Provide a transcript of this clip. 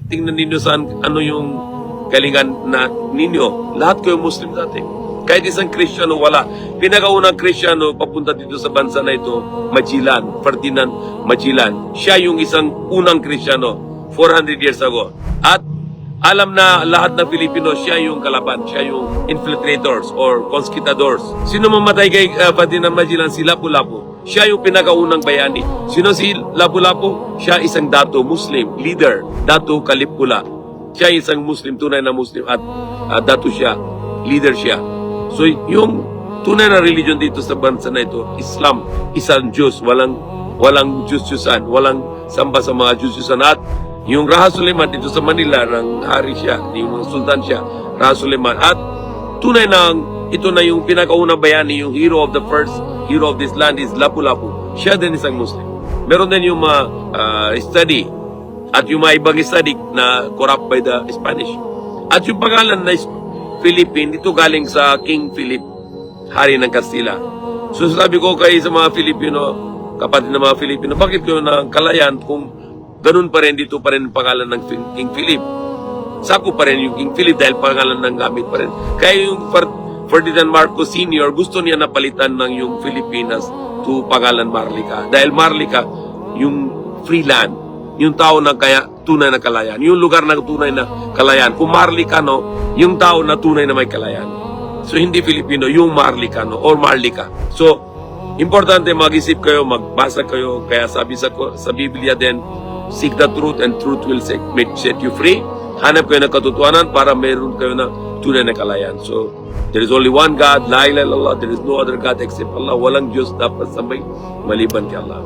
tingnan ninyo saan, ano yung galingan na ninyo. Lahat kayo Muslim dati. Kahit isang Kristiyano, wala. Pinakaunang Kristiyano, papunta dito sa bansa na ito, Magellan, Ferdinand Magellan. Siya yung isang unang Kristiyano, 400 years ago. At alam na lahat ng Pilipino, siya yung kalaban, siya yung infiltrators or conquistadors. Sino mamatay kay Ferdinand Magellan? Si Lapu-Lapu. Siya yung pinakaunang bayani. Sino si Lapu-Lapu? Siya isang dato, Muslim, leader, dato Kalipula. Siya isang Muslim, tunay na Muslim at dato siya, leader siya. So yung tunay na religion dito sa bansa na ito, Islam, isang Diyos, walang Diyos-Diyusan, walang samba sa mga Diyos-Diyusan. At yung Raja Suleiman dito sa Manila, ng hari siya, yung sultan siya, Raja Suleiman. At tunay na ito na yung pinakaunang bayani, yung hero of the first hero of this land is Lapu-Lapu. Siya din isang Muslim. Meron din yung study at yung mga ibang study na corrupt by the Spanish. At yung pangalan na Philippine, ito galing sa King Philip, hari ng Kastila. So sabi ko kayo sa mga Filipino, kapatid ng mga Filipino, bakit kayo ng kalayan kung ganun pa rin, dito pa rin ang pangalan ng King Philip? Sako pa rin yung King Philip dahil pangalan ng gamit pa rin. Kaya yung Ferdinand Marcos Sr., gusto niya napalitan ng yung Pilipinas to pangalan Marlica. Dahil Marlica, yung free land, yung tao na kaya tunay na kalayan, yung lugar na tunay na kalayan. Kung Marlicano, yung tao na tunay na may kalayan. So hindi Filipino, yung Marlicano or Marlica. So importante mag-isip kayo, magbasa kayo. Kaya sabi sa Biblia din, seek the truth and truth will set you free. Hanap kayo ng katotohanan para meron kayo ng tunay na kalayan. So there is only one God, la ilaha illallah, there is no other God except Allah. Walang Diyos dapat sambay maliban kay Allah.